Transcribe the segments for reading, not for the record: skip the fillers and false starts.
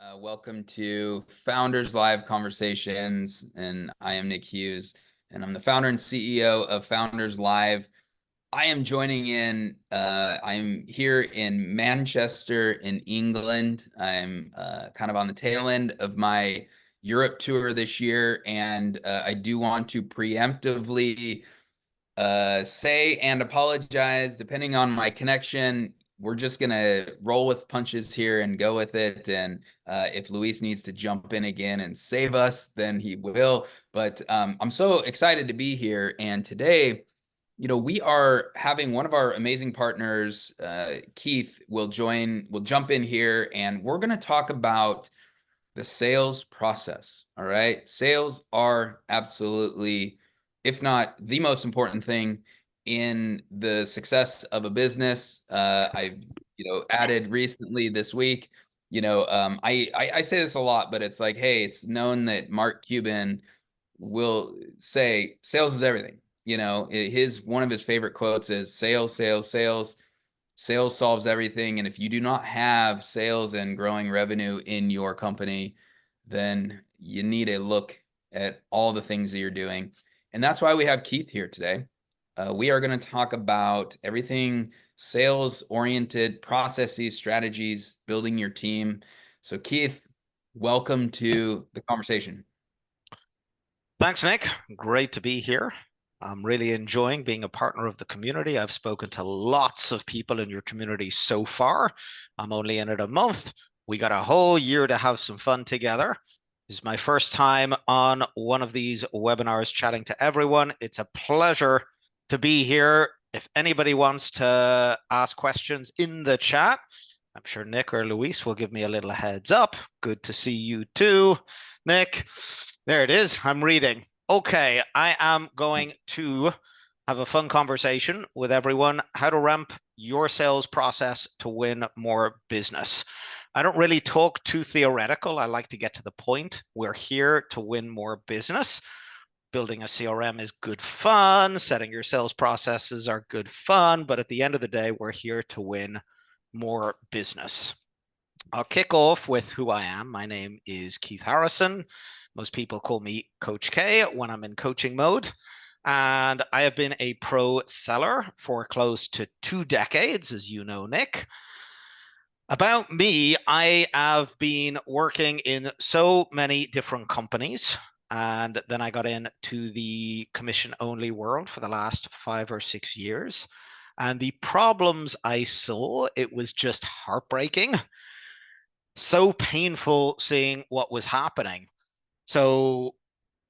Welcome to Founders Live Conversations, and I am Nick Hughes, and I'm the founder and CEO of Founders Live. I am joining in. I'm here in Manchester, in England. I'm kind of on the tail end of my Europe tour this year, and I do want to preemptively say and apologize depending on my connection. We're just gonna roll with punches here and go with it. And if Luis needs to jump in again and save us, then he will. But I'm so excited to be here. And today, we are having one of our amazing partners, Keith, will jump in here, and we're gonna talk about the sales process. All right. Sales are absolutely, if not the most important thing in the success of a business. I've, added recently this week, I say this a lot, but it's like, hey, it's known that Mark Cuban will say sales is everything. One of his favorite quotes is sales, sales, sales. Sales solves everything. And if you do not have sales and growing revenue in your company, then you need to look at all the things that you're doing. And that's why we have Keith here today. We are going to talk about everything sales oriented, processes, strategies, building your team. So, Keith, welcome to the conversation. Thanks, Nick. Great to be here. I'm really enjoying being a partner of the community. I've spoken to lots of people in your community so far. I'm only in it a month. We got a whole year to have some fun together. This is my first time on one of these webinars chatting to everyone. It's a pleasure to be here. If anybody wants to ask questions in the chat, I'm sure Nick or Luis will give me a little heads up. Good to see you too, Nick. There it is. I'm reading. Okay, I am going to have a fun conversation with everyone. How to ramp your sales process to win more business. I don't really talk too theoretical. I like to get to the point. We're here to win more business. Building a CRM is good fun. Setting your sales processes are good fun. But at the end of the day, we're here to win more business. I'll kick off with who I am. My name is Keith Harrison. Most people call me Coach K when I'm in coaching mode. And I have been a pro seller for close to 2 decades, as you know, Nick. About me, I have been working in so many different companies. And then I got into the commission only world for the last 5 or 6 years. And the problems I saw, it was just heartbreaking. So painful seeing what was happening. So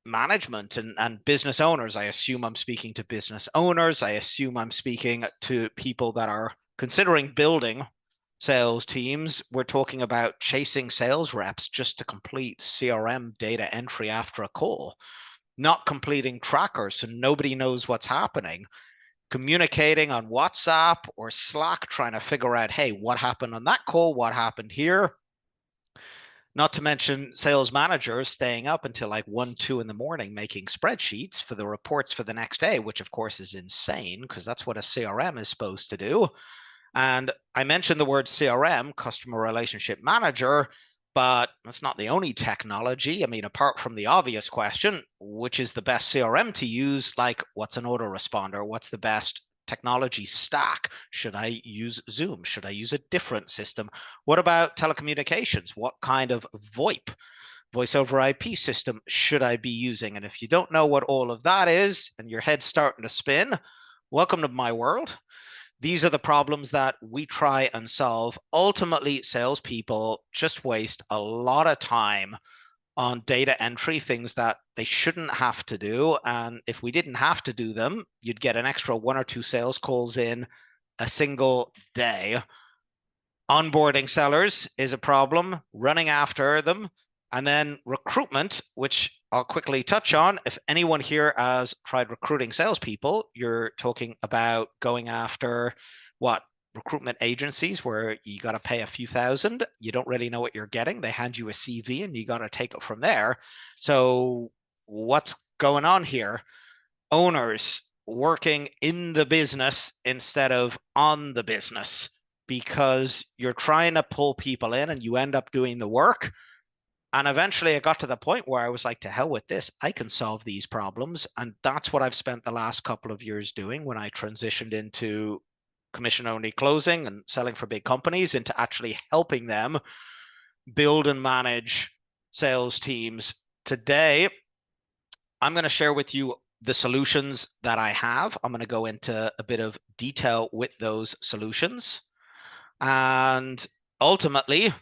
management and business owners, I assume I'm speaking to business owners. I assume I'm speaking to people that are considering building sales teams. We're talking about chasing sales reps just to complete CRM data entry after a call, not completing trackers so nobody knows what's happening, communicating on WhatsApp or Slack, trying to figure out, hey, what happened on that call? What happened here? Not to mention sales managers staying up until like 1, 2 in the morning making spreadsheets for the reports for the next day, which of course is insane because that's what a CRM is supposed to do. And I mentioned the word CRM, customer relationship manager, but that's not the only technology. I mean, apart from the obvious question, which is the best CRM to use? Like, what's an autoresponder? What's the best technology stack? Should I use Zoom? Should I use a different system? What about telecommunications? What kind of VoIP, voice over IP system should I be using? And if you don't know what all of that is and your head's starting to spin, welcome to my world. These are the problems that we try and solve. Ultimately, salespeople just waste a lot of time on data entry, things that they shouldn't have to do. And if we didn't have to do them, you'd get an extra 1 or 2 sales calls in a single day. Onboarding sellers is a problem, running after them, and then recruitment, which I'll quickly touch on. If anyone here has tried recruiting salespeople, you're talking about going after what? Recruitment agencies where you got to pay a few thousand. You don't really know what you're getting. They hand you a CV and you got to take it from there. So, what's going on here? Owners working in the business instead of on the business. because you're trying to pull people in and you end up doing the work. And eventually I got to the point where I was like, to hell with this, I can solve these problems. And that's what I've spent the last couple of years doing when I transitioned into commission only closing and selling for big companies, into actually helping them build and manage sales teams. Today, I'm going to share with you the solutions that I have. I'm going to go into a bit of detail with those solutions. And ultimately,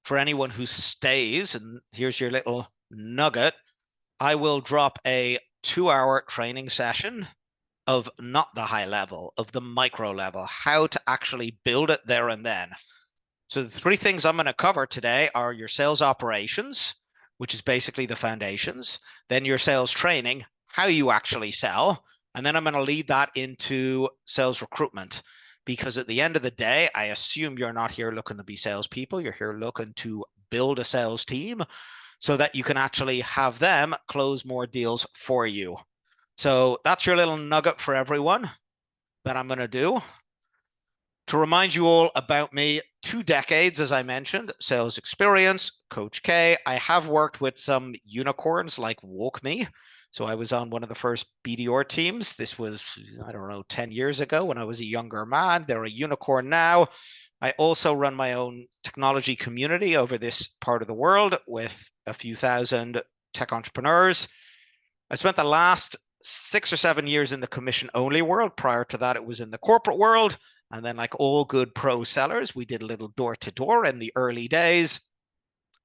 for anyone who stays, and here's your little nugget, I will drop a 2-hour training session of not the high level, of the micro level, how to actually build it there and then. So the 3 things I'm going to cover today are your sales operations, which is basically the foundations, then your sales training, how you actually sell, and then I'm going to lead that into sales recruitment. Because at the end of the day, I assume you're not here looking to be salespeople. You're here looking to build a sales team so that you can actually have them close more deals for you. So that's your little nugget for everyone that I'm going to do. To remind you all about me, 2 decades, as I mentioned, sales experience, Coach K. I have worked with some unicorns like WalkMe. So I was on one of the first BDR teams. This was, I don't know, 10 years ago when I was a younger man. They're a unicorn now. I also run my own technology community over this part of the world with a few thousand tech entrepreneurs. I spent the last 6 or 7 years in the commission only world. Prior to that, it was in the corporate world. And then, like all good pro sellers, we did a little door to door in the early days.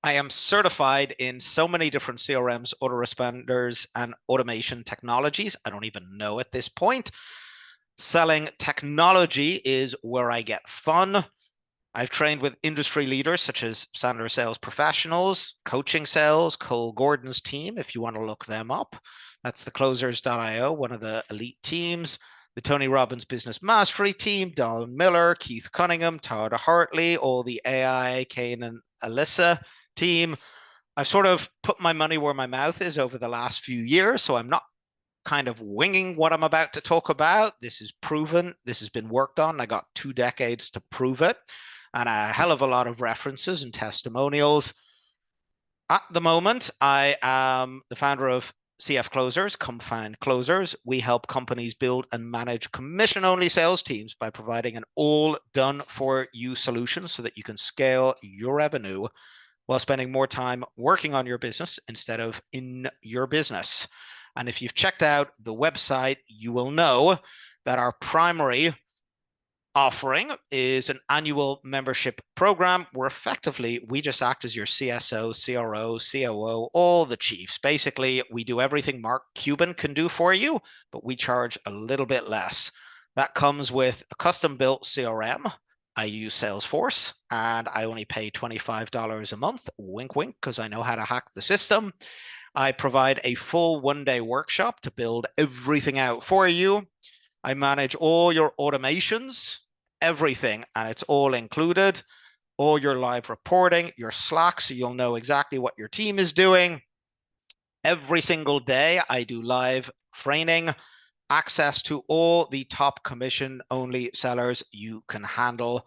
I am certified in so many different CRMs, autoresponders, and automation technologies. I don't even know at this point. Selling technology is where I get fun. I've trained with industry leaders such as Sandler Sales Professionals, Coaching Sales, Cole Gordon's team, if you want to look them up. That's the Closers.io, one of the elite teams. The Tony Robbins Business Mastery team, Don Miller, Keith Cunningham, Todd Hartley, all the AI, Kane and Alyssa team. I've sort of put my money where my mouth is over the last few years, so I'm not kind of winging what I'm about to talk about. This is proven. This has been worked on. I got 2 decades to prove it, and a hell of a lot of references and testimonials. At the moment, I am the founder of CF Closers, Come Find Closers. We help companies build and manage commission-only sales teams by providing an all-done-for-you solution so that you can scale your revenue while spending more time working on your business instead of in your business. And if you've checked out the website, you will know that our primary offering is an annual membership program where effectively we just act as your CSO, CRO, COO, all the chiefs. Basically, we do everything Mark Cuban can do for you, but we charge a little bit less. That comes with a custom-built CRM. I use Salesforce, and I only pay $25 a month, wink, wink, because I know how to hack the system. I provide a full 1-day workshop to build everything out for you. I manage all your automations, everything, and it's all included. All your live reporting, your Slack, so you'll know exactly what your team is doing. Every single day, I do live training, access to all the top commission-only sellers you can handle.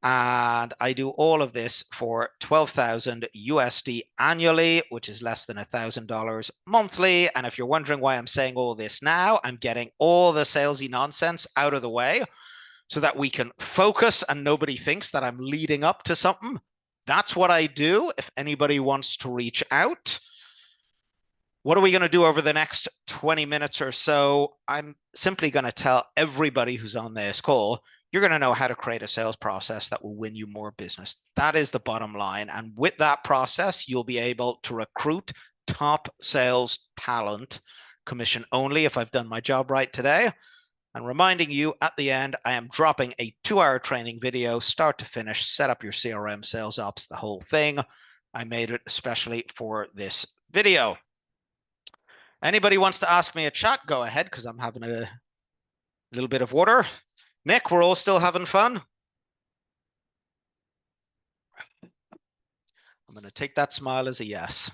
And I do all of this for 12,000 USD annually, which is less than $1,000 monthly. And if you're wondering why I'm saying all this now, I'm getting all the salesy nonsense out of the way so that we can focus and nobody thinks that I'm leading up to something. That's what I do. If anybody wants to reach out, what are we going to do over the next 20 minutes or so? I'm simply going to tell everybody who's on this call, you're going to know how to create a sales process that will win you more business. That is the bottom line. And with that process, you'll be able to recruit top sales talent, commission only, if I've done my job right today. And reminding you at the end, I am dropping a 2-hour training video, start to finish, set up your CRM, sales ops, the whole thing. I made it especially for this video. Anybody wants to ask me a chat, go ahead, because I'm having a little bit of water. Nick, we're all still having fun? I'm going to take that smile as a yes.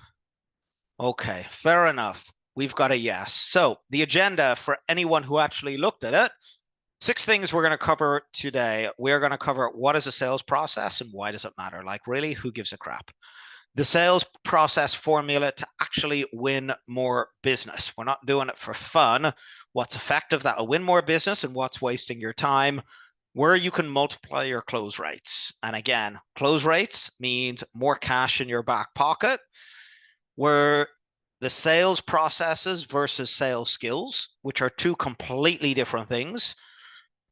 Okay, fair enough. We've got a yes. So the agenda for anyone who actually looked at it, 6 things we're going to cover today. We're going to cover what is a sales process and why does it matter? Like, really, who gives a crap? The sales process formula to actually win more business. We're not doing it for fun. What's effective that'll win more business and what's wasting your time, where you can multiply your close rates. And again, close rates means more cash in your back pocket, where the sales processes versus sales skills, which are two completely different things,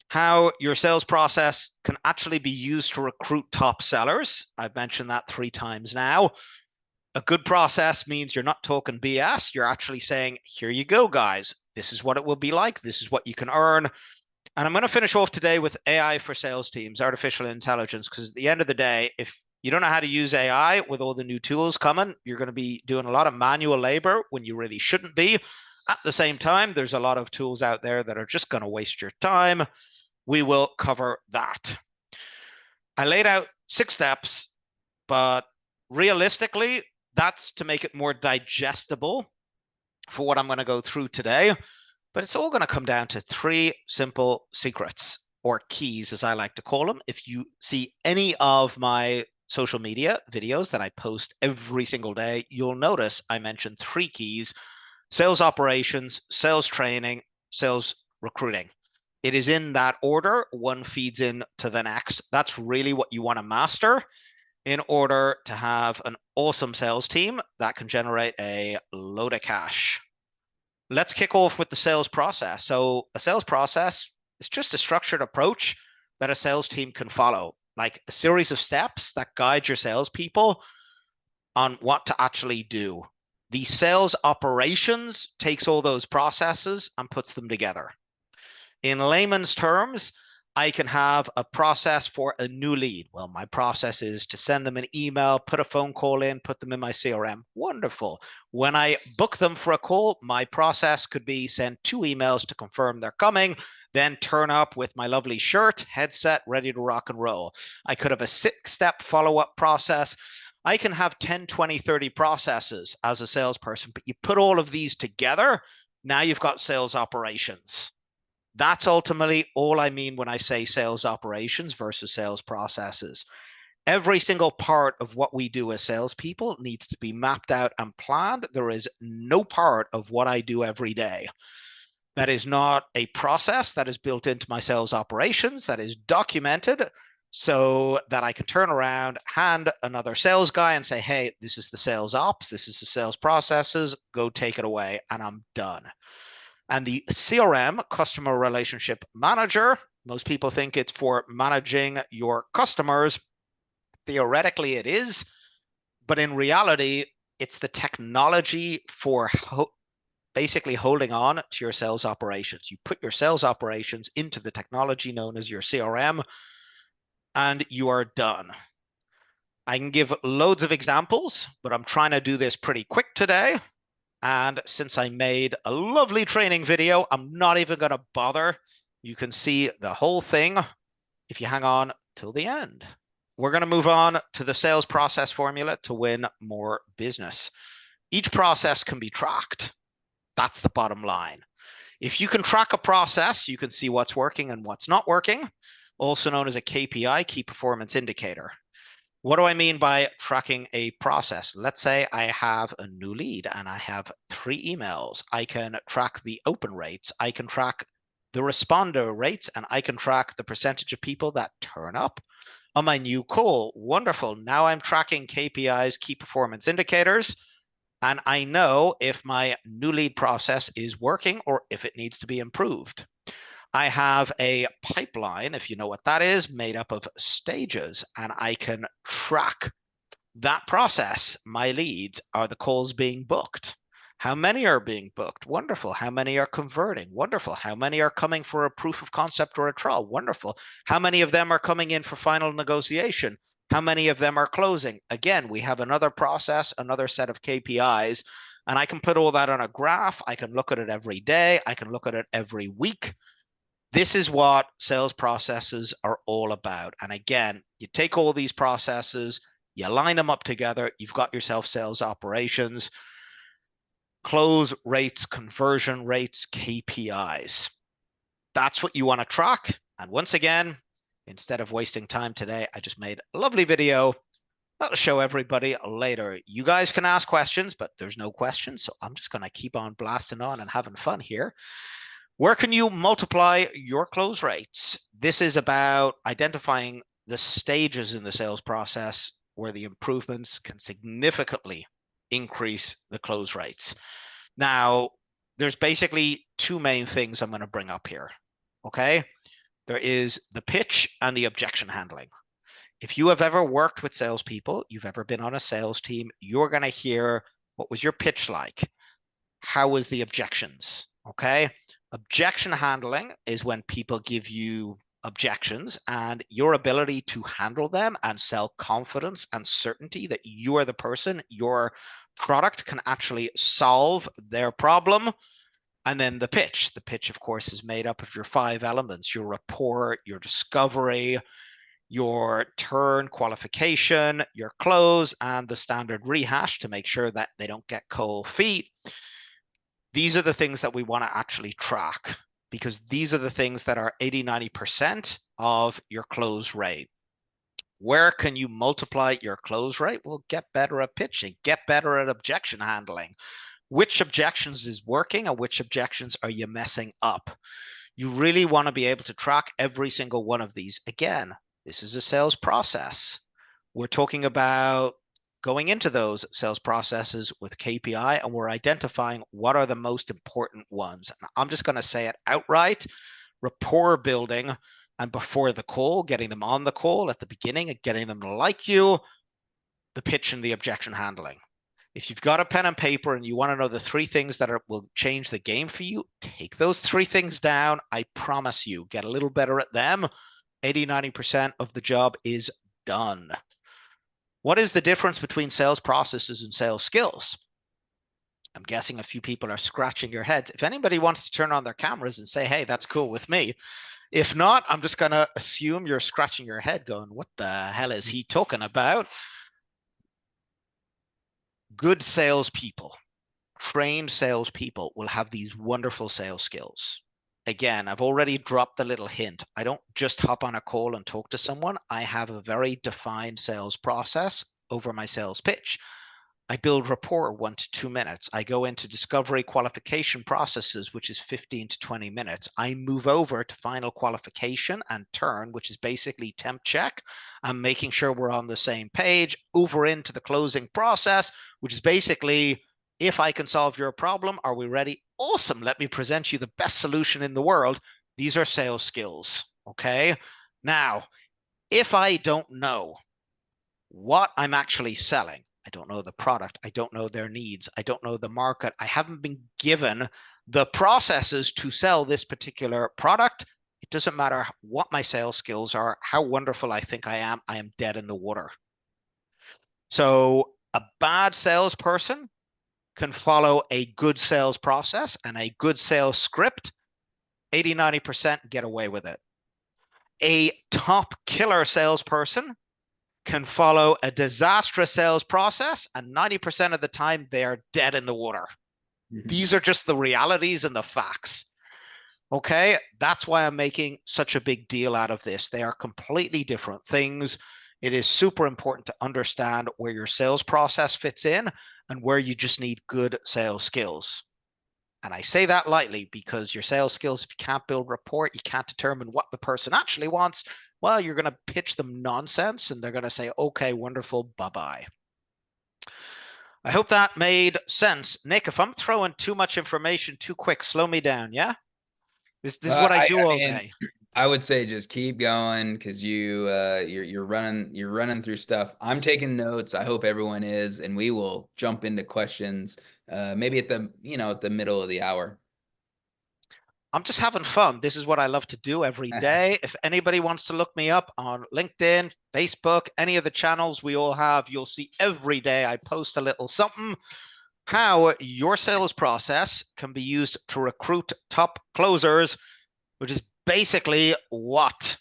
how your sales process can actually be used to recruit top sellers. I've mentioned that 3 times now. A good process means you're not talking BS. You're actually saying, here you go, guys. This is what it will be like. This is what you can earn. And I'm going to finish off today with AI for sales teams, artificial intelligence, because at the end of the day, if you don't know how to use AI with all the new tools coming, you're going to be doing a lot of manual labor when you really shouldn't be. At the same time, there's a lot of tools out there that are just going to waste your time. We will cover that. I laid out 6 steps, but realistically, that's to make it more digestible for what I'm going to go through today. But it's all going to come down to 3 simple secrets, or keys, as I like to call them. If you see any of my social media videos that I post every single day, you'll notice I mentioned 3 keys: sales operations, sales training, sales recruiting. It is in that order. One feeds into the next. That's really what you want to master in order to have an awesome sales team that can generate a load of cash. Let's kick off with the sales process. So a sales process is just a structured approach that a sales team can follow, like a series of steps that guide your salespeople on what to actually do. The sales operations takes all those processes and puts them together. In layman's terms, I can have a process for a new lead. Well, my process is to send them an email, put a phone call in, put them in my CRM. Wonderful. When I book them for a call, my process could be send 2 emails to confirm they're coming, then turn up with my lovely shirt, headset, ready to rock and roll. I could have a 6-step follow-up process. I can have 10, 20, 30 processes as a salesperson, but you put all of these together, now you've got sales operations. That's ultimately all I mean when I say sales operations versus sales processes. Every single part of what we do as salespeople needs to be mapped out and planned. There is no part of what I do every day that is not a process that is built into my sales operations, that is documented so that I can turn around, hand another sales guy and say, hey, this is the sales ops, this is the sales processes, go take it away, and I'm done. And the CRM, Customer Relationship Manager, most people think it's for managing your customers. Theoretically, it is, but in reality, it's the technology for basically holding on to your sales operations. You put your sales operations into the technology known as your CRM, and you are done. I can give loads of examples, but I'm trying to do this pretty quick today. And since I made a lovely training video, I'm not even going to bother. You can see the whole thing if you hang on till the end. We're going to move on to the sales process formula to win more business. Each process can be tracked. That's the bottom line. If you can track a process, you can see what's working and what's not working, also known as a KPI, key performance indicator. What do I mean by tracking a process? Let's say I have a new lead and I have 3 emails. I can track the open rates. I can track the responder rates, and I can track the percentage of people that turn up on my new call. Wonderful. Now I'm tracking KPIs, key performance indicators, and I know if my new lead process is working or if it needs to be improved. I have a pipeline, if you know what that is, made up of stages, and I can track that process. My leads, are the calls being booked? How many are being booked? Wonderful. How many are converting? Wonderful. How many are coming for a proof of concept or a trial? Wonderful. How many of them are coming in for final negotiation? How many of them are closing? Again, we have another process, another set of KPIs, and I can put all that on a graph. I can look at it every day. I can look at it every week. This is what sales processes are all about. And again, you take all these processes, you line them up together, you've got yourself sales operations, close rates, conversion rates, KPIs. That's what you want to track. And once again, instead of wasting time today, I just made a lovely video that'll show everybody later. You guys can ask questions, but there's no questions. So I'm just going to keep on blasting on and having fun here. Where can you multiply your close rates? This is about identifying the stages in the sales process where the improvements can significantly increase the close rates. Now, there's basically two main things I'm going to bring up here. Okay. There is the pitch and the objection handling. If you have ever worked with salespeople, you've ever been on a sales team, you're going to hear, what was your pitch like? How was the objections? Okay. Objection handling is when people give you objections, and your ability to handle them and sell confidence and certainty that you are the person, your product can actually solve their problem. And then the pitch. The pitch, of course, is made up of your 5 elements: your rapport, your discovery, your turn qualification, your close, and the standard rehash to make sure that they don't get cold feet. These are the things that we want to actually track, because these are the things that are 80-90% of your close rate. Where can you multiply your close rate? Well, get better at pitching, get better at objection handling. Which objections is working and which objections are you messing up? You really want to be able to track every single one of these. Again, this is a sales process. We're talking about going into those sales processes with KPI, and we're identifying what are the most important ones. And I'm just going to say it outright: rapport building, and before the call, getting them on the call at the beginning and getting them to like you, the pitch and the objection handling. If you've got a pen and paper and you want to know the 3 things that will change the game for you, take those 3 things down. I promise you, get a little better at them. 80-90% of the job is done. What is the difference between sales processes and sales skills? I'm guessing a few people are scratching your heads. If anybody wants to turn on their cameras and say, hey, that's cool with me. If not, I'm just going to assume you're scratching your head going, what the hell is he talking about? Good salespeople, trained salespeople will have these wonderful sales skills. Again, I've already dropped the little hint. I don't just hop on a call and talk to someone. I have a very defined sales process over my sales pitch. I build rapport 1 to 2 minutes. I go into discovery qualification processes, which is 15 to 20 minutes. I move over to final qualification and turn, which is basically temp check. I'm making sure we're on the same page, over into the closing process, which is basically, if I can solve your problem, are we ready? Awesome. Let me present you the best solution in the world. These are sales skills. Okay. Now, if I don't know what I'm actually selling, I don't know the product, I don't know their needs, I don't know the market, I haven't been given the processes to sell this particular product, it doesn't matter what my sales skills are, how wonderful I think I am dead in the water. So a bad salesperson can follow a good sales process and a good sales script, 80-90% get away with it. A top killer salesperson can follow a disastrous sales process, and 90% of the time they are dead in the water. These are just the realities and the facts. Okay, that's why I'm making such a big deal out of this. They are completely different things. It is super important to understand where your sales process fits in and where you just need good sales skills. And I say that lightly, because your sales skills, if you can't build rapport, you can't determine what the person actually wants, well, you're going to pitch them nonsense and they're going to say, okay, wonderful, bye-bye. I hope that made sense. Nick, if I'm throwing too much information too quick, slow me down, yeah? This is what I do all day. I would say just keep going, because you're running through stuff. I'm taking notes. I hope everyone is, and we will jump into questions maybe at the middle of the hour. I'm just having fun. This is what I love to do every day. If anybody wants to look me up on LinkedIn, Facebook, any of the channels we all have, you'll see every day I post a little something. How your sales process can be used to recruit top closers, which is basically what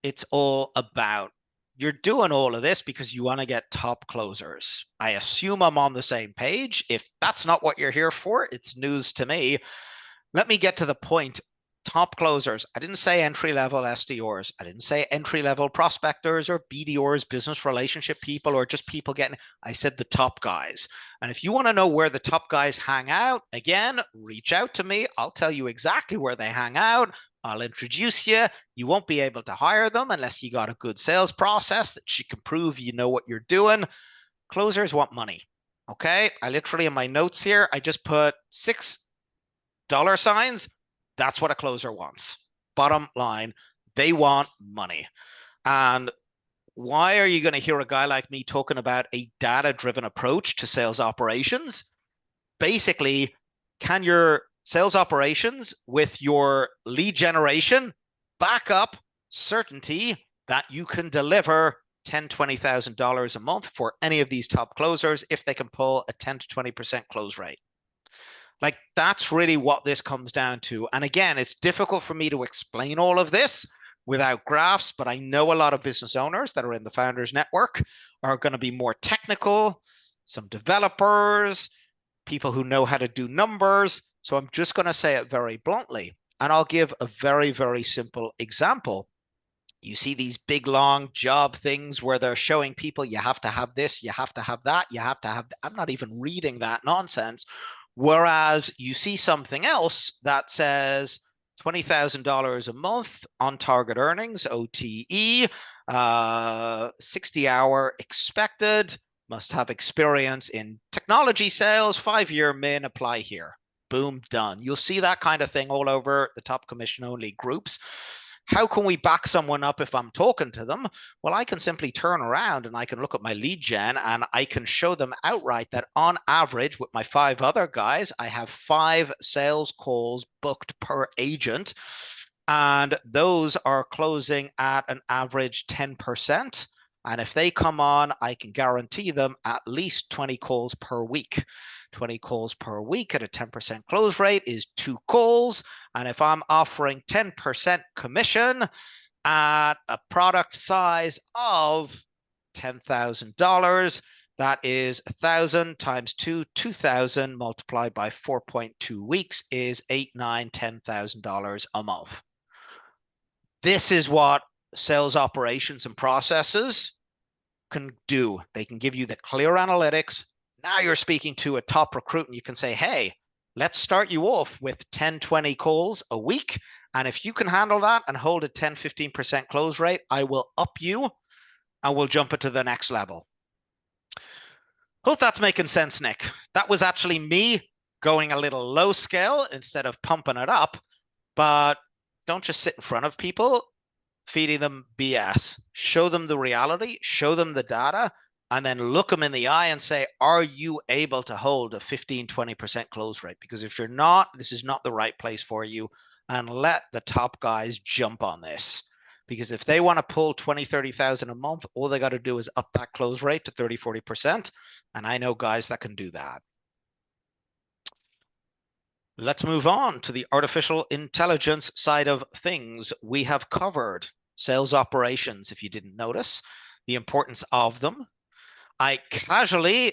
it's all about. You're doing all of this because you want to get top closers. I assume I'm on the same page. If that's not what you're here for, it's news to me. Let me get to the point. top closers. I didn't say entry-level SDRs. I didn't say entry-level prospectors or BDRs, business relationship people, or just people getting, I said the top guys. And if you want to know where the top guys hang out, again, reach out to me. I'll tell you exactly where they hang out. I'll introduce you. You won't be able to hire them unless you got a good sales process that you can prove you know what you're doing. Closers want money. Okay. I literally, in my notes here, I just put $6. That's what a closer wants. Bottom line, they want money. And why are you going to hear a guy like me talking about a data-driven approach to sales operations? Basically, can your sales operations with your lead generation back up certainty that you can deliver $10,000, $20,000 a month for any of these top closers if they can pull a 10 to 20% close rate? Like, that's really what this comes down to. And again, it's difficult for me to explain all of this without graphs, but I know a lot of business owners that are in the Founders Network are going to be more technical, some developers, people who know how to do numbers. So I'm just going to say it very bluntly. And I'll give a very, very simple example. You see these big, long job things where they're showing people you have to have this, you have to have that, you have to have. I'm not even reading that nonsense. Whereas you see something else that says $20,000 a month on target earnings, OTE, 60-hour expected, must have experience in technology sales, 5-year min, apply here. Boom, done. You'll see that kind of thing all over the top commission only groups. How can we back someone up if I'm talking to them? Well, I can simply turn around and I can look at my lead gen and I can show them outright that on average with my 5 other guys, I have 5 sales calls booked per agent. And those are closing at an average 10%. And if they come on, I can guarantee them at least 20 calls per week. 20 calls per week at a 10% close rate is 2 calls. And if I'm offering 10% commission at a product size of $10,000, that is 1,000 times 2, 2,000 multiplied by 4.2 weeks is $8,000, $9,000, $10,000 a month. This is what sales operations and processes can do. They can give you the clear analytics. Now you're speaking to a top recruit and you can say, hey, let's start you off with 10, 20 calls a week. And if you can handle that and hold a 10, 15% close rate, I will up you and we'll jump it to the next level. Hope that's making sense, Nick. That was actually me going a little low scale instead of pumping it up. But don't just sit in front of people feeding them BS. Show them the reality, show them the data, and then look them in the eye and say, are you able to hold a 15, 20% close rate? Because if you're not, this is not the right place for you. And let the top guys jump on this. Because if they want to pull 20, 30,000 a month, all they got to do is up that close rate to 30, 40%. And I know guys that can do that. Let's move on to the artificial intelligence side of things. We have covered sales operations, if you didn't notice, the importance of them. I casually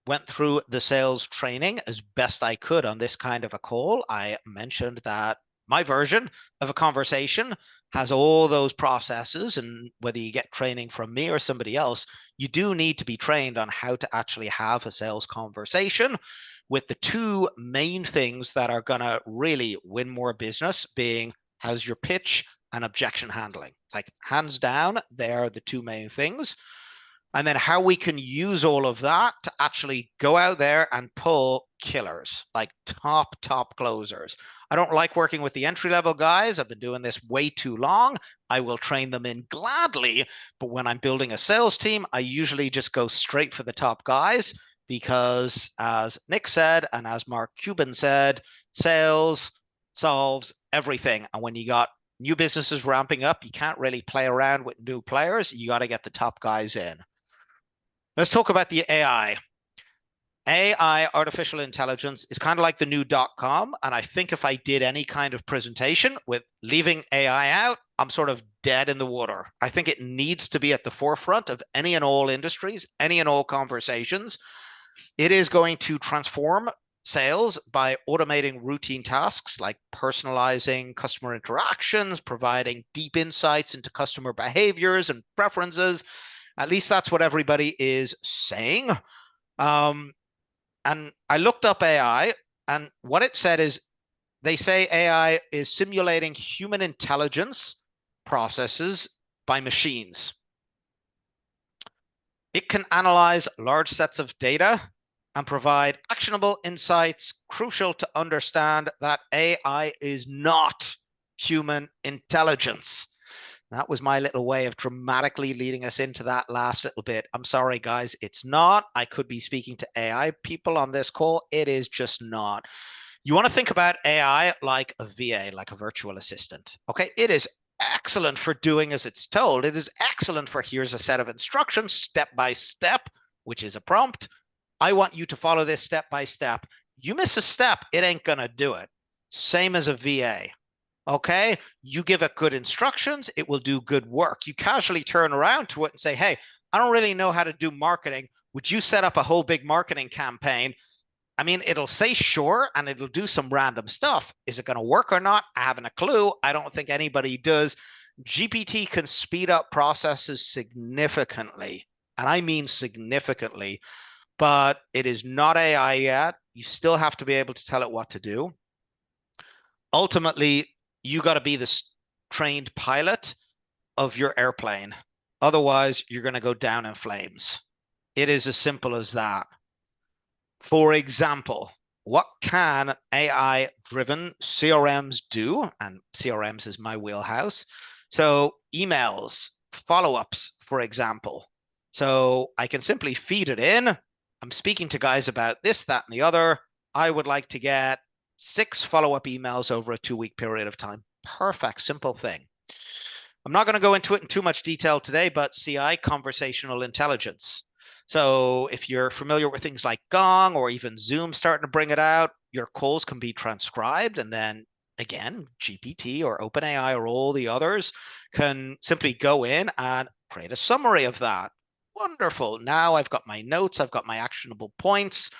went through the sales training as best I could on this kind of a call. I mentioned that my version of a conversation has all those processes, and whether you get training from me or somebody else, you do need to be trained on how to actually have a sales conversation, with the 2 main things that are going to really win more business being how's your pitch and objection handling. Like, hands down, they're the 2 main things. And then how we can use all of that to actually go out there and pull killers, like top closers. I don't like working with the entry-level guys. I've been doing this way too long. I will train them in gladly. But when I'm building a sales team, I usually just go straight for the top guys because, as Nick said, and as Mark Cuban said, sales solves everything. And when you got new businesses ramping up, you can't really play around with new players. You got to get the top guys in. Let's talk about the AI. AI, artificial intelligence, is kind of like the new .com. And I think if I did any kind of presentation with leaving AI out, I'm sort of dead in the water. I think it needs to be at the forefront of any and all industries, any and all conversations. It is going to transform sales by automating routine tasks like personalizing customer interactions, providing deep insights into customer behaviors and preferences. At least that's what everybody is saying. And I looked up AI, and what it said is they say AI is simulating human intelligence processes by machines. It can analyze large sets of data and provide actionable insights crucial to understand that AI is not human intelligence. That was my little way of dramatically leading us into that last little bit. I'm sorry, guys, it's not. I could be speaking to AI people on this call. It is just not. You want to think about AI like a VA, like a virtual assistant. Okay, it is excellent for doing as it's told. It is excellent for here's a set of instructions, step by step, which is a prompt. I want you to follow this step by step. You miss a step, it ain't going to do it. Same as a VA. Okay, you give it good instructions, it will do good work. You casually turn around to it and say, hey, I don't really know how to do marketing. Would you set up a whole big marketing campaign? I mean, it'll say sure, and it'll do some random stuff. Is it going to work or not? I haven't a clue. I don't think anybody does. GPT can speed up processes significantly, and I mean significantly, but it is not AI yet. You still have to be able to tell it what to do. Ultimately, you got to be the trained pilot of your airplane. Otherwise, you're going to go down in flames. It is as simple as that. For example, what can AI-driven CRMs do? And CRMs is my wheelhouse. So emails, follow-ups, for example. So I can simply feed it in. I'm speaking to guys about this, that, and the other. I would like to get 6 follow-up emails over a 2-week period of time. Perfect, simple thing. I'm not going to go into it in too much detail today, but CI, conversational intelligence. So if you're familiar with things like Gong or even Zoom starting to bring it out, your calls can be transcribed, and then again, GPT or OpenAI or all the others can simply go in and create a summary of that. Wonderful. Now I've got my notes, I've got my actionable points.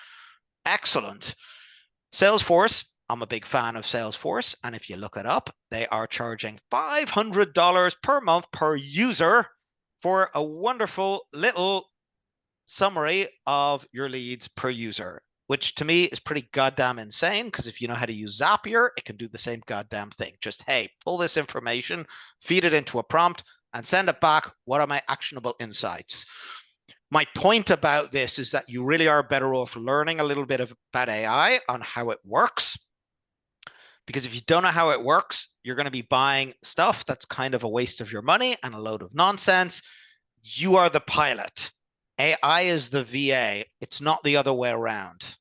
Excellent. Salesforce, I'm a big fan of Salesforce, and if you look it up, they are charging $500 per month per user for a wonderful little summary of your leads per user, which to me is pretty goddamn insane, because if you know how to use Zapier, it can do the same goddamn thing. Just, hey, pull this information, feed it into a prompt, and send it back. What are my actionable insights? My point about this is that you really are better off learning a little bit about AI on how it works. Because if you don't know how it works, you're going to be buying stuff that's kind of a waste of your money and a load of nonsense. You are the pilot. AI is the VA. It's not the other way around.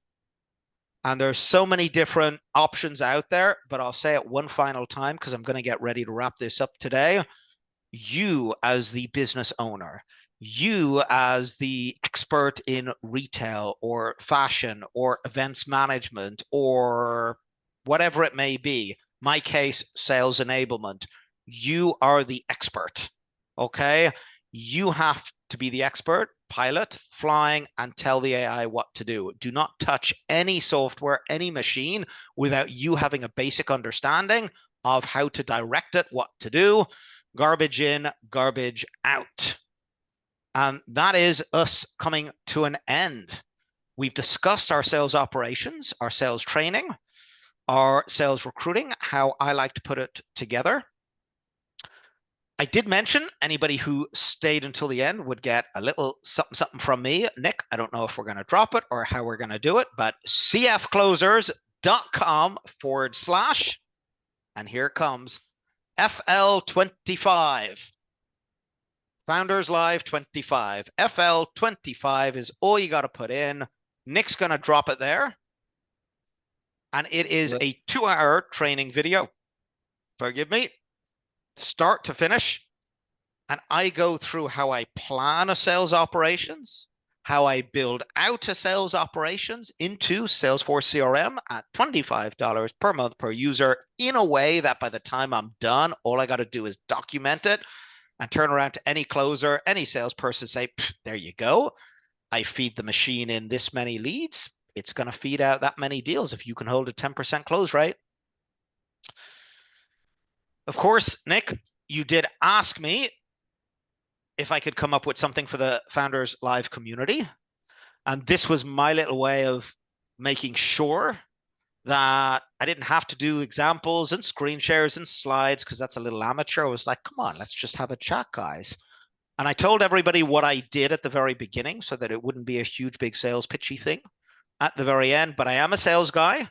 And there's so many different options out there, but I'll say it one final time because I'm going to get ready to wrap this up today. You as the business owner, you as the expert in retail or fashion or events management or whatever it may be, my case, sales enablement, you are the expert, okay? You have to be the expert, pilot, flying, and tell the AI what to do. Do not touch any software, any machine without you having a basic understanding of how to direct it, what to do. Garbage in, garbage out. And that is us coming to an end. We've discussed our sales operations, our sales training, our sales recruiting, how I like to put it together. I did mention anybody who stayed until the end would get a little something from me. Nick, I don't know if we're going to drop it or how we're going to do it, but cfclosers.com / and here it comes, FL25. Founders Live 25. FL25 is all you got to put in. Nick's going to drop it there. And it is a 2-hour training video. Forgive me. Start to finish. And I go through how I plan a sales operations, how I build out a sales operations into Salesforce CRM at $25 per month per user in a way that by the time I'm done, all I got to do is document it and turn around to any closer, any salesperson, say, there you go. I feed the machine in this many leads. it's going to feed out that many deals if you can hold a 10% close rate. Of course, Nick, you did ask me if I could come up with something for the Founders Live community. And this was my little way of making sure that I didn't have to do examples and screen shares and slides because that's a little amateur. I was like, come on, let's just have a chat, guys. And I told everybody what I did at the very beginning so that it wouldn't be a huge, big sales pitchy thing at the very end. But I am a sales guy.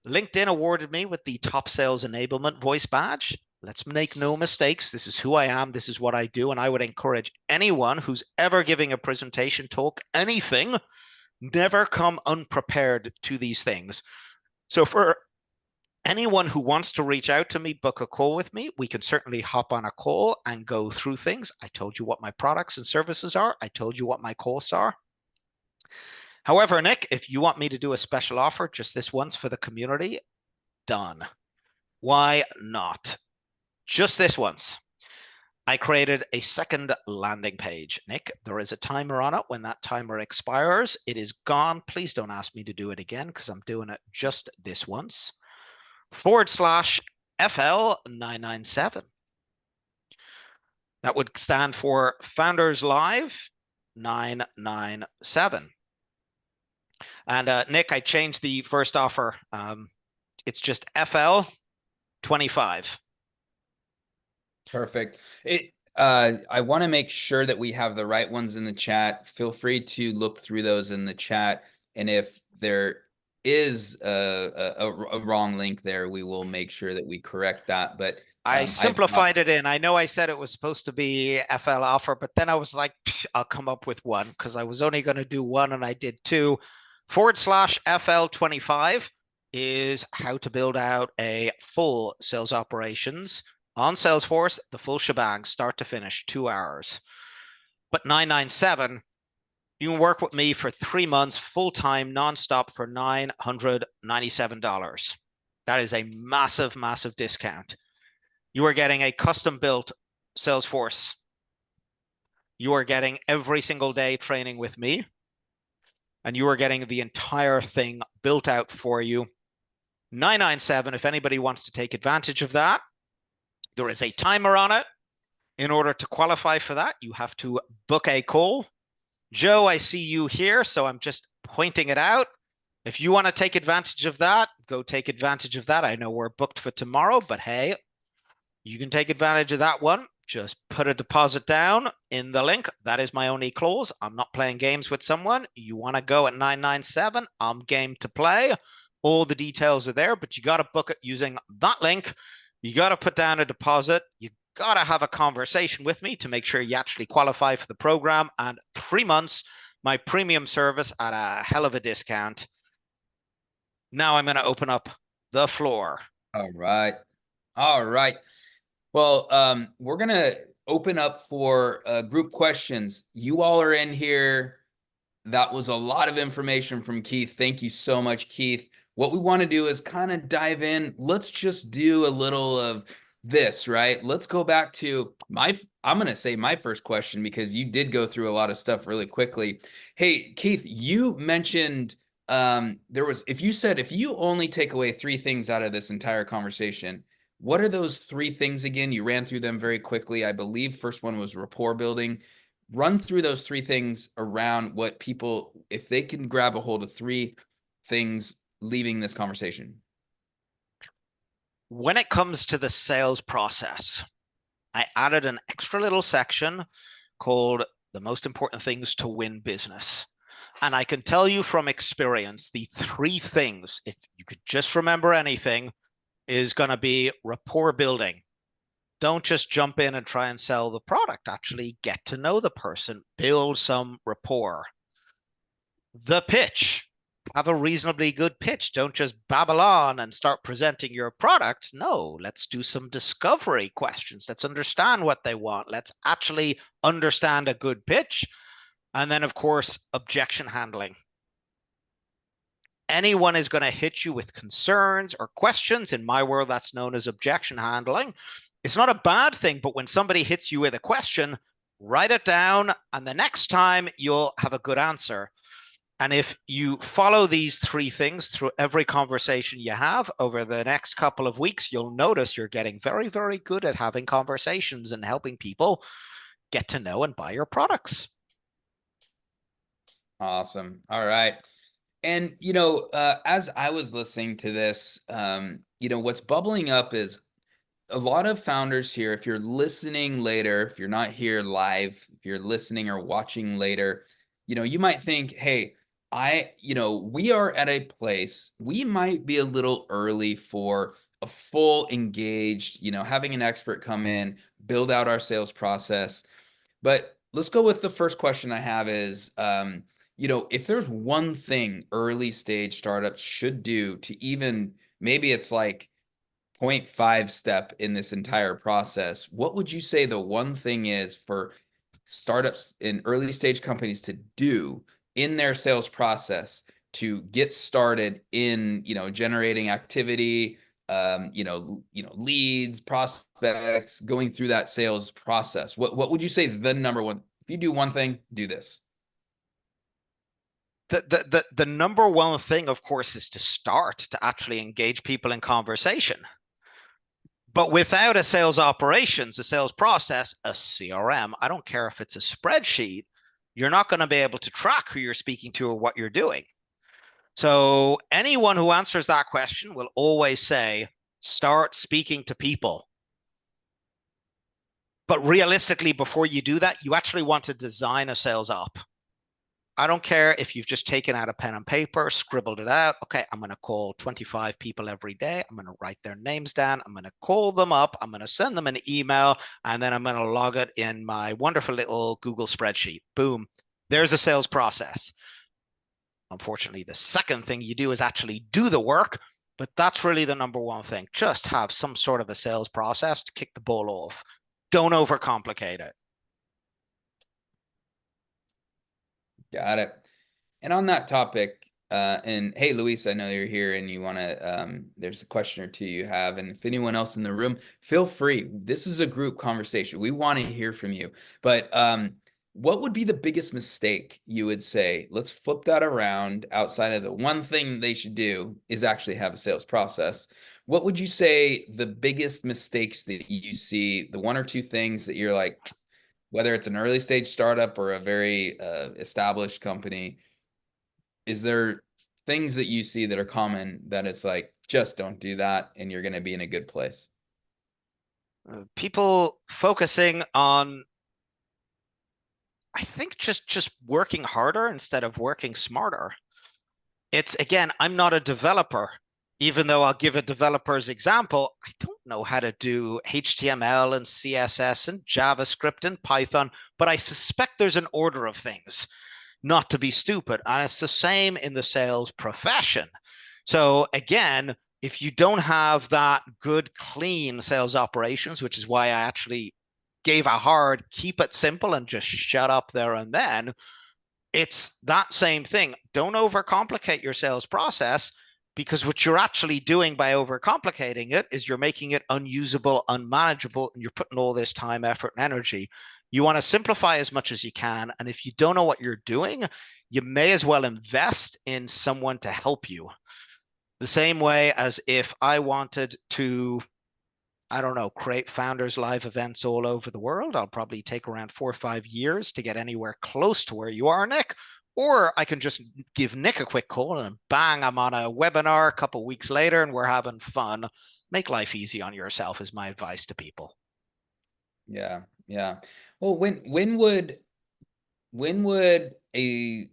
LinkedIn awarded me with the top sales enablement voice badge. Let's make no mistakes. This is who I am. This is what I do. And I would encourage anyone who's ever giving a presentation, talk, anything, never come unprepared to these things. So for anyone who wants to reach out to me, book a call with me, we can certainly hop on a call and go through things. I told you what my products and services are. I told you what my courses are. However, Nick, if you want me to do a special offer just this once for the community, done. Why not? Just this once. I created a second landing page. Nick, there is a timer on it. When that timer expires, it is gone. Please don't ask me to do it again because I'm doing it just this once. /FL997. That would stand for Founders Live 997. And Nick, I changed the first offer. It's just FL 25. Perfect. I want to make sure that we have the right ones in the chat. Feel free to look through those in the chat. And if there is a wrong link there, we will make sure that we correct that. But I simplified it in. I know I said it was supposed to be FL offer, but then I was like, I'll come up with one because I was only going to do one and I did two. /FL25 is how to build out a full sales operations on Salesforce, the full shebang, start to finish, 2 hours. But 997, you can work with me for 3 months, full-time, nonstop for $997. That is a massive, massive discount. You are getting a custom-built Salesforce. You are getting every single day training with me, and you are getting the entire thing built out for you. 997, if anybody wants to take advantage of that, there is a timer on it. In order to qualify for that, you have to book a call. Joe, I see you here, so I'm just pointing it out. If you want to take advantage of that, go take advantage of that. I know we're booked for tomorrow, but hey, you can take advantage of that one. Just put a deposit down in the link. That is my only clause. I'm not playing games with someone. You want to go at 997, I'm game to play. All the details are there, but you got to book it using that link. You got to put down a deposit. You got to have a conversation with me to make sure you actually qualify for the program. And 3 months, my premium service at a hell of a discount. Now I'm going to open up the floor. All right. All right. Well, we're going to open up for group questions. You all are in here. That was a lot of information from Keith. Thank you so much, Keith. What we want to do is kind of dive in. Let's just do a little of this, right? Let's go back to I'm going to say my first question because you did go through a lot of stuff really quickly. Hey, Keith, you mentioned if you only take away 3 things out of this entire conversation, what are those 3 things again? You ran through them very quickly. I believe first one was rapport building. Run through those 3 things around what people, if they can grab a hold of 3 things leaving this conversation. When it comes to the sales process, I added an extra little section called the most important things to win business. And I can tell you from experience, the 3 things, if you could just remember anything, is going to be rapport building. Don't just jump in and try and sell the product. Actually get to know the person, build some rapport. The pitch. Have a reasonably good pitch. Don't just babble on and start presenting your product. No, let's do some discovery questions. Let's understand what they want. Let's actually understand a good pitch. And then, of course, objection handling. Anyone is going to hit you with concerns or questions. In my world, that's known as objection handling. It's not a bad thing, but when somebody hits you with a question, write it down, and the next time you'll have a good answer. And if you follow these three things through every conversation you have over the next couple of weeks, you'll notice you're getting very, very good at having conversations and helping people get to know and buy your products. Awesome. All right. And as I was listening to this, what's bubbling up is a lot of founders here. If you're listening later, if you're not here live, if you're listening or watching later, you might think, hey, we are at a place, we might be a little early for a full engaged, having an expert come in, build out our sales process. But let's go with the first question I have is, if there's one thing early stage startups should do to even, maybe it's like 0.5 step in this entire process, what would you say the one thing is for startups in early stage companies to do in their sales process to get started in, generating activity, leads, prospects, going through that sales process? What would you say the number one? If you do one thing, do this. The number one thing, of course, is to start to actually engage people in conversation. But without a sales operations, a sales process, a CRM, I don't care if it's a spreadsheet, you're not going to be able to track who you're speaking to or what you're doing. So anyone who answers that question will always say, start speaking to people. But realistically, before you do that, you actually want to design a sales op. I don't care if you've just taken out a pen and paper, scribbled it out. Okay, I'm going to call 25 people every day. I'm going to write their names down. I'm going to call them up. I'm going to send them an email, and then I'm going to log it in my wonderful little Google spreadsheet. Boom. There's a sales process. Unfortunately, the second thing you do is actually do the work, but that's really the number one thing. Just have some sort of a sales process to kick the ball off. Don't overcomplicate it. Got it. And on that topic, and hey, Luis, I know you're here and you want to, there's a question or two you have. And if anyone else in the room, feel free. This is a group conversation. We want to hear from you. But what would be the biggest mistake you would say? Let's flip that around. Outside of the one thing they should do is actually have a sales process. What would you say the biggest mistakes that you see, the one or two things that you're like, whether it's an early stage startup or a very established company, is there things that you see that are common that it's like, just don't do that and you're going to be in a good place? People focusing on, I think, just working harder instead of working smarter. It's, again, I'm not a developer. Even though I'll give a developer's example, I don't know how to do HTML and CSS and JavaScript and Python, but I suspect there's an order of things, not to be stupid. And it's the same in the sales profession. So again, if you don't have that good, clean sales operations, which is why I actually gave a hard keep it simple and just shut up there and then, it's that same thing. Don't overcomplicate your sales process, because what you're actually doing by overcomplicating it is you're making it unusable, unmanageable, and you're putting all this time, effort, and energy. You want to simplify as much as you can. And if you don't know what you're doing, you may as well invest in someone to help you. The same way as if I wanted to, I don't know, create founders live events all over the world, I'll probably take around 4 or 5 years to get anywhere close to where you are, Nick. Or I can just give Nick a quick call and bang, I'm on a webinar a couple weeks later and we're having fun. Make life easy on yourself is my advice to people. Yeah, yeah. Well, when would a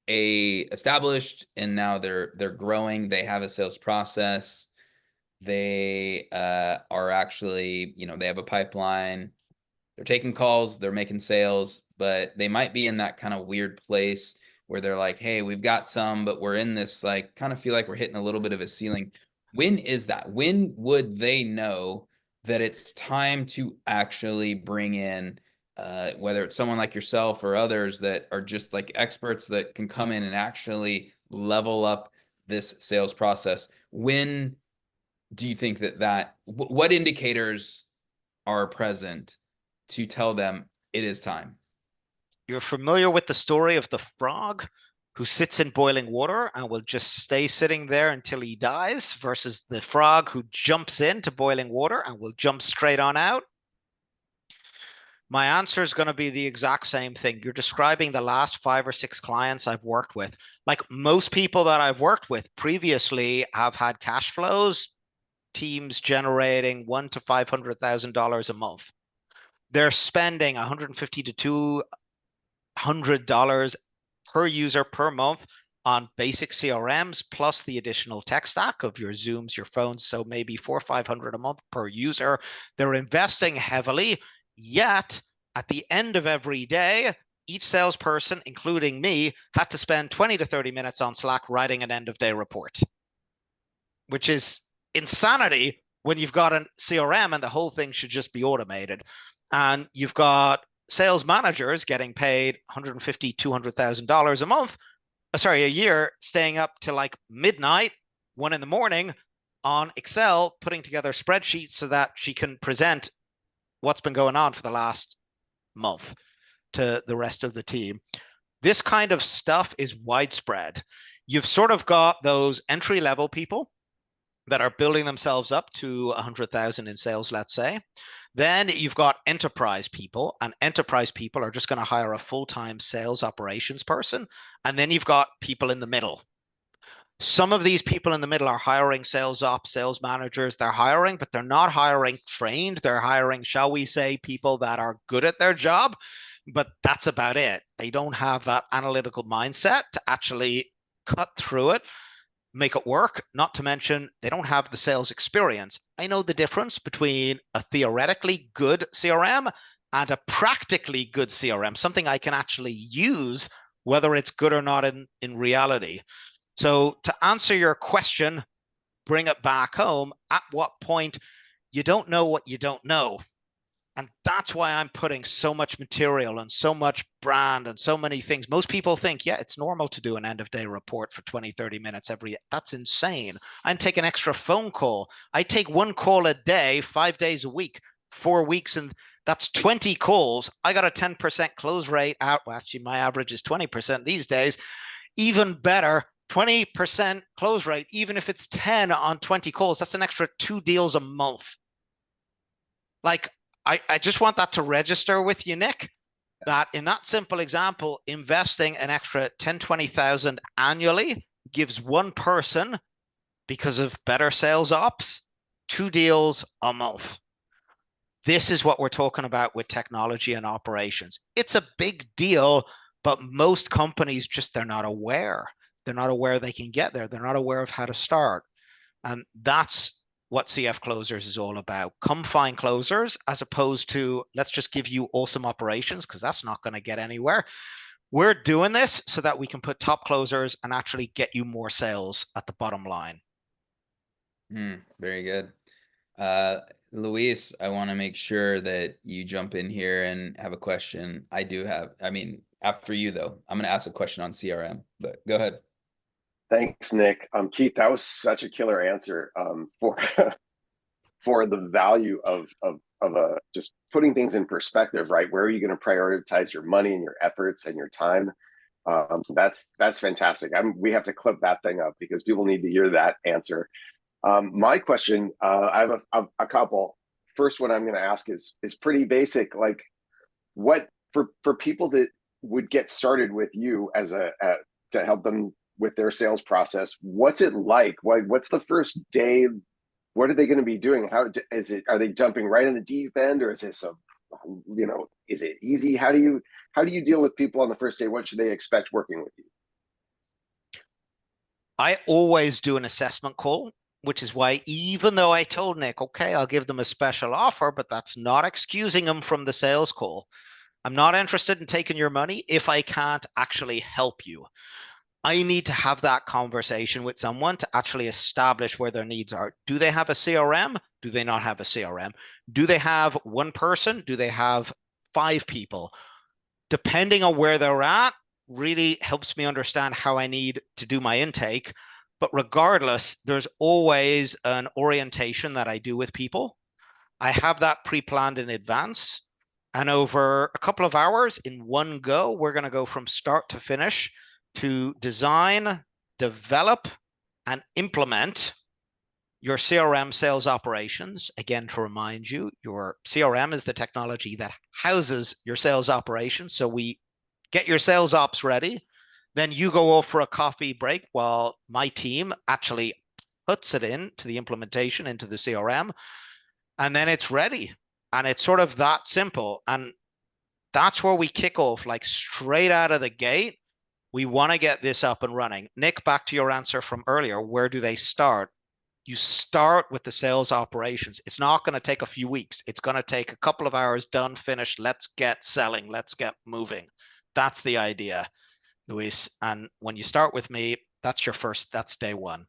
established, and now they're growing, they have a sales process, they are actually, they have a pipeline, they're taking calls, they're making sales, but they might be in that kind of weird place where they're like, hey, we've got some, but we're in this, like, kind of feel like we're hitting a little bit of a ceiling. When is that? When would they know that it's time to actually bring in, whether it's someone like yourself or others that are just like experts that can come in and actually level up this sales process? When do you think what indicators are present to tell them it is time? You're familiar with the story of the frog? who sits in boiling water and will just stay sitting there until he dies, versus the frog who jumps into boiling water and will jump straight on out? My answer is going to be the exact same thing. You're describing the last 5 or 6 clients I've worked with. Like most people that I've worked with previously have had cash flows, teams generating $1 to $500,000 a month. They're spending $150 to $200 per user per month on basic CRMs, plus the additional tech stack of your Zooms, your phones. So maybe 400 or 500 a month per user. They're investing heavily, yet at the end of every day, each salesperson, including me, had to spend 20 to 30 minutes on Slack writing an end of day report, which is insanity when you've got a CRM and the whole thing should just be automated. And you've got sales managers getting paid $150,000, $200,000 a month, a year, staying up to like midnight, 1 a.m. on Excel, putting together spreadsheets so that she can present what's been going on for the last month to the rest of the team. This kind of stuff is widespread. You've sort of got those entry-level people that are building themselves up to 100,000 in sales, let's say. Then you've got enterprise people, and enterprise people are just going to hire a full-time sales operations person. And then you've got people in the middle. Some of these people in the middle are hiring sales ops, sales managers. They're hiring, but they're not hiring trained. They're hiring, shall we say, people that are good at their job, but that's about it. They don't have that analytical mindset to actually cut through it, make it work. Not to mention, they don't have the sales experience. I know the difference between a theoretically good CRM and a practically good CRM, something I can actually use, whether it's good or not in reality. So to answer your question, bring it back home, at what point you don't know what you don't know. And that's why I'm putting so much material and so much brand and so many things. Most people think, yeah, it's normal to do an end of day report for 20, 30 minutes every. That's insane. I take an extra phone call. I take 1 call a day, 5 days a week, 4 weeks, and that's 20 calls. I got a 10% close rate out. Well, actually, my average is 20% these days. Even better, 20% close rate, even if it's 10 on 20 calls, that's an extra 2 deals a month. Like, I just want that to register with you, Nick, that in that simple example, investing an extra 10, 20,000 annually gives one person, because of better sales ops, 2 deals a month. This is what we're talking about with technology and operations. It's a big deal, but most companies just, they're not aware. They're not aware they can get there. They're not aware of how to start. And that's what CF Closers is all about. Come find closers, as opposed to let's just give you awesome operations, because that's not going to get anywhere. We're doing this so that we can put top closers and actually get you more sales at the bottom line. Very good. Luis, I want to make sure that you jump in here and have a question. After you though, I'm going to ask a question on CRM, but go ahead. Thanks, Nick. Keith, that was such a killer answer for for the value of just putting things in perspective, right? Where are you going to prioritize your money and your efforts and your time? That's fantastic. We have to clip that thing up because people need to hear that answer. My question, I have a couple. First one I'm going to ask is pretty basic. Like, what for people that would get started with you as to help them with their sales process, what's it like? What's the first day? What are they going to be doing? Are they jumping right in the deep end, or is this is it easy? How do you deal with people on the first day? What should they expect working with you? I always do an assessment call, which is why, even though I told Nick, okay, I'll give them a special offer, but that's not excusing them from the sales call. I'm not interested in taking your money if I can't actually help you. I need to have that conversation with someone to actually establish where their needs are. Do they have a CRM? Do they not have a CRM? Do they have one person? Do they have 5 people? Depending on where they're at, really helps me understand how I need to do my intake. But regardless, there's always an orientation that I do with people. I have that pre-planned in advance. And over a couple of hours in one go, we're going to go from start to finish to design, develop, and implement your CRM sales operations. Again, to remind you, your CRM is the technology that houses your sales operations. So we get your sales ops ready. Then you go off for a coffee break while my team actually puts it into the implementation, into the CRM, and then it's ready. And it's sort of that simple. And that's where we kick off, like straight out of the gate. We want to get this up and running. Nick, back to your answer from earlier, where do they start? You start with the sales operations. It's not going to take a few weeks. It's going to take a couple of hours, done, finished. Let's get selling. Let's get moving. That's the idea, Luis. And when you start with me, that's day one.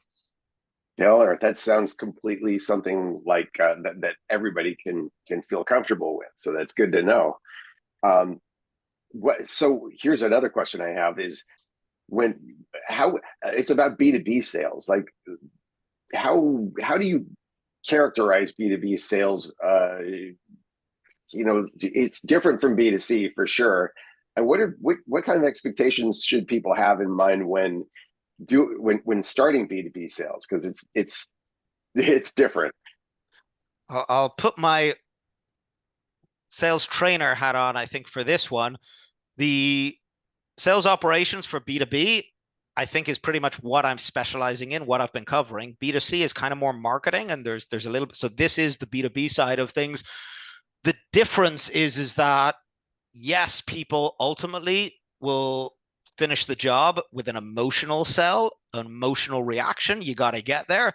Taylor, that sounds completely something like that everybody can feel comfortable with. So that's good to know. So here's another question I have is how it's about B2B sales. Like how do you characterize B2B sales? It's different from B2C for sure. And what kind of expectations should people have in mind when starting B2B sales? Because it's different. I'll put my sales trainer hat on, I think, for this one. The sales operations for B2B, I think, is pretty much what I'm specializing in, what I've been covering. B2C is kind of more marketing, and there's a little bit. So this is the B2B side of things. The difference is that, yes, people ultimately will finish the job with an emotional sell, an emotional reaction. You got to get there.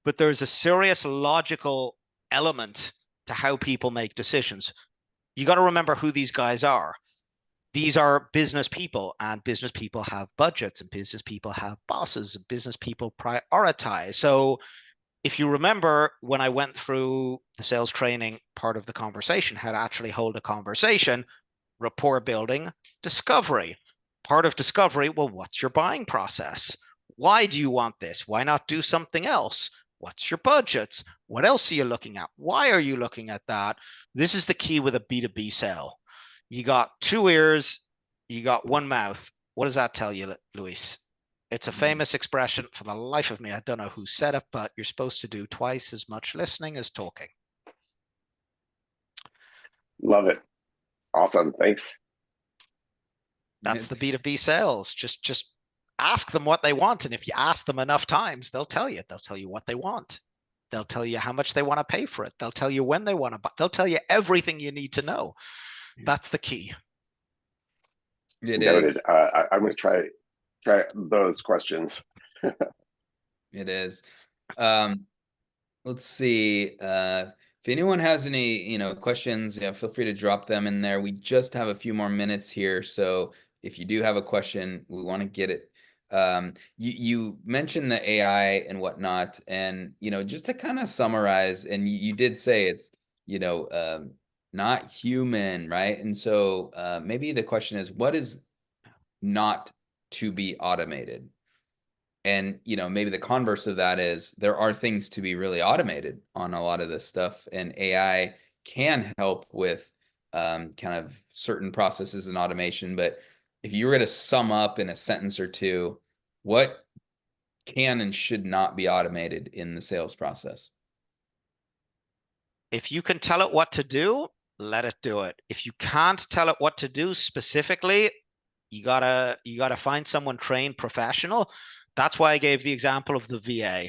But there's a serious logical element to how people make decisions. You got to remember who these guys are. These are business people, and business people have budgets, and business people have bosses, and business people prioritize. So if you remember when I went through the sales training part of the conversation, how to actually hold a conversation, rapport building, discovery. Part of discovery, well, what's your buying process? Why do you want this? Why not do something else? What's your budgets? What else are you looking at? Why are you looking at that? This is the key with a B2B sale. You got two ears, you got one mouth. What does that tell you, Luis? It's a famous expression. For the life of me, I don't know who said it, but you're supposed to do twice as much listening as talking. Love it. Awesome. Thanks. That's the B2B sales. Just ask them what they want. And if you ask them enough times, they'll tell you. They'll tell you what they want. They'll tell you how much they want to pay for it. They'll tell you when they want to buy. They'll tell you everything you need to know. That's the key. It Noted. I'm going to try those questions. It is. Let's see. If anyone has any, questions, feel free to drop them in there. We just have a few more minutes here, so if you do have a question, we want to get it. You mentioned the AI and whatnot, and just to kind of summarize, and you did say it's not human, right? And so maybe the question is, what is not to be automated? And maybe the converse of that is there are things to be really automated on a lot of this stuff, and AI can help with kind of certain processes and automation. But if you were to sum up in a sentence or two, what can and should not be automated in the sales process? If you can tell it what to do, let it do it. If you can't tell it what to do specifically, you gotta find someone trained, professional. That's why I gave the example of the VA.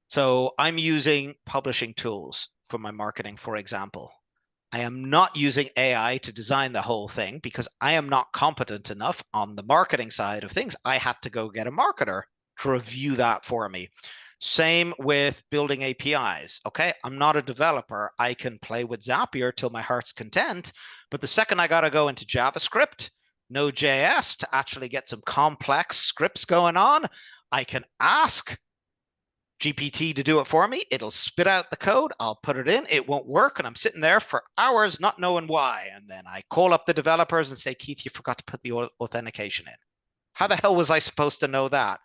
So I'm using publishing tools for my marketing, for example. I am not using AI to design the whole thing because I am not competent enough on the marketing side of things. I had to go get a marketer to review that for me. Same with building APIs. Okay, I'm not a developer. I can play with Zapier till my heart's content, but the second I got to go into JavaScript, Node.js to actually get some complex scripts going on, I can ask GPT to do it for me. It'll spit out the code. I'll put it in. It won't work. And I'm sitting there for hours not knowing why. And then I call up the developers and say, Keith, you forgot to put the authentication in. How the hell was I supposed to know that?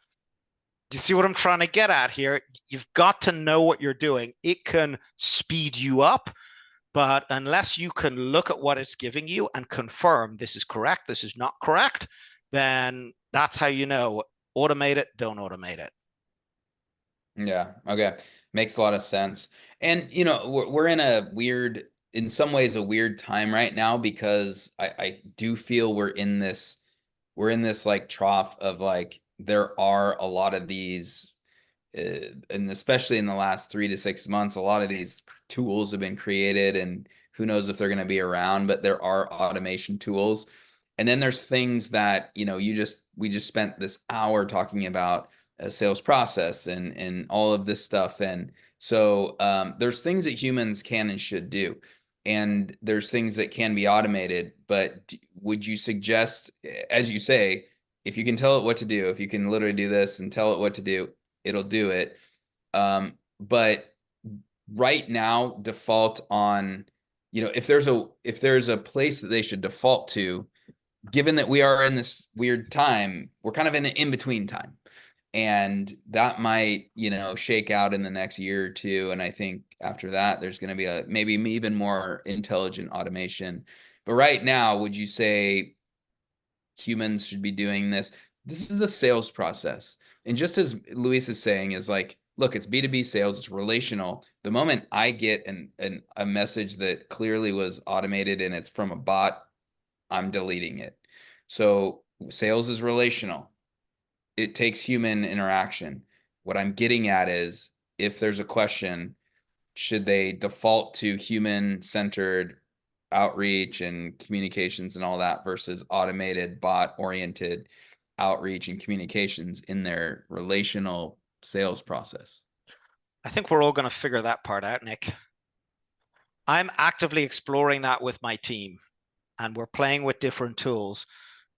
Do you see what I'm trying to get at here? You've got to know what you're doing. It can speed you up, but unless you can look at what it's giving you and confirm this is correct, this is not correct, then that's how you know, automate it, don't automate it. Yeah. Okay. Makes a lot of sense. And we're in a weird, in some ways, a weird time right now because I do feel we're in this like trough of like there are a lot of these, and especially in the last 3 to 6 months, a lot of these tools have been created, and who knows if they're going to be around, but there are automation tools. And then there's things that, we just spent this hour talking about a sales process and all of this stuff. And so there's things that humans can and should do. And there's things that can be automated, but would you suggest, as you say, if you can tell it what to do, if you can literally do this and tell it what to do, it'll do it. But right now, default on, if there's a place that they should default to, given that we are in this weird time, we're kind of in an in-between time. And that might, shake out in the next year or two. And I think after that, there's going to be maybe even more intelligent automation. But right now, would you say humans should be doing this? This is the sales process. And just as Luis is saying, is like, look, it's B2B sales, it's relational. The moment I get a message that clearly was automated and it's from a bot, I'm deleting it. So sales is relational. It takes human interaction. What I'm getting at is if there's a question, should they default to human-centered outreach and communications and all that versus automated bot-oriented outreach and communications in their relational sales process? I think we're all going to figure that part out, Nick. I'm actively exploring that with my team, and we're playing with different tools.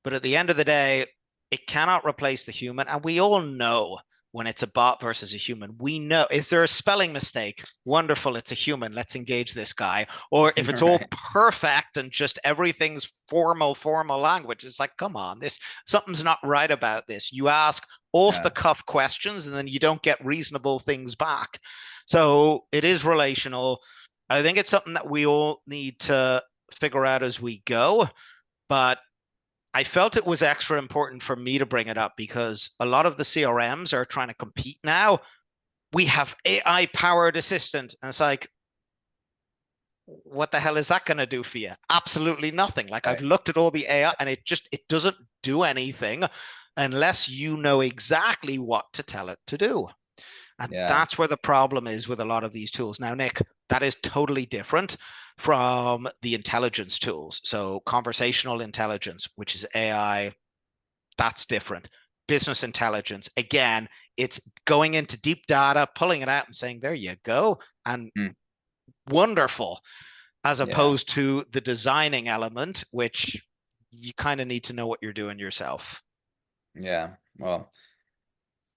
But at the end of the day, it cannot replace the human. And we all know when it's a bot versus a human. We know, is there a spelling mistake? Wonderful, it's a human. Let's engage this guy. Or if it's all perfect and just everything's formal language, it's like, come on, something's not right about this. You ask off the cuff questions and then you don't get reasonable things back. So it is relational. I think it's something that we all need to figure out as we go. But I felt it was extra important for me to bring it up because a lot of the CRMs are trying to compete now. We have AI powered assistant. And it's like, what the hell is that going to do for you? Absolutely nothing. Like I've looked at all the AI and it doesn't do anything unless you know exactly what to tell it to do. And that's where the problem is with a lot of these tools. Now, Nick, that is totally different from the intelligence tools. So conversational intelligence, which is AI, that's different. Business intelligence, again, it's going into deep data, pulling it out and saying, there you go. And wonderful, as opposed to the designing element, which you kind of need to know what you're doing yourself. Yeah. Well,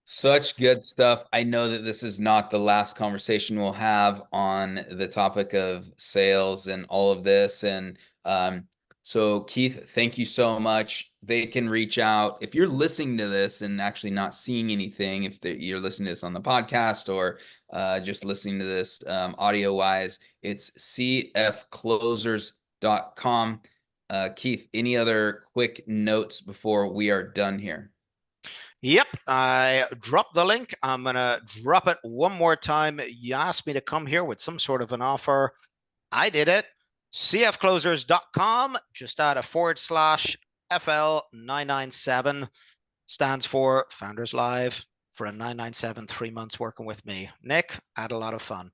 such good stuff. I know that this is not the last conversation we'll have on the topic of sales and all of this. And so Keith, thank you so much. They can reach out if you're listening to this and actually not seeing anything, if you're listening to this on the podcast or just listening to this audio wise, it's cfclosers.com. Keith, any other quick notes before we are done here? Yep, I dropped the link. I'm going to drop it one more time. You asked me to come here with some sort of an offer. I did it. cfclosers.com, just add a /FL997, stands for Founders Live for a 997, 3 months working with me. Nick, had a lot of fun.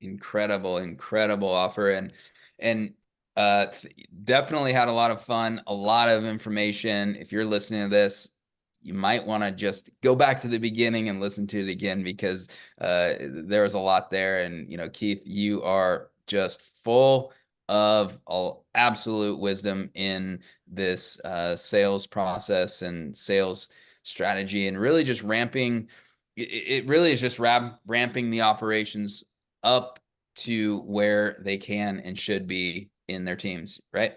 Incredible offer. And definitely had a lot of fun, a lot of information. If you're listening to this, you might want to just go back to the beginning and listen to it again because there was a lot there. And, Keith, you are just full of absolute wisdom in this sales process and sales strategy and really just ramping. It really is just ramping the operations up to where they can and should be in their teams, right?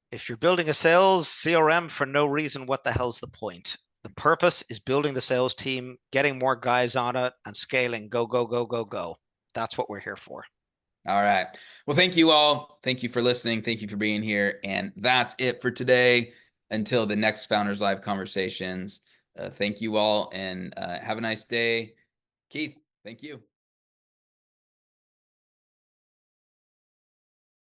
If you're building a sales CRM for no reason, what the hell's the point? The purpose is building the sales team, getting more guys on it, and scaling. Go, go, go, go, go. That's what we're here for. All right. Well, thank you all. Thank you for listening. Thank you for being here. And that's it for today. until the next Founders Live conversations, thank you all, and have a nice day. Keith, thank you.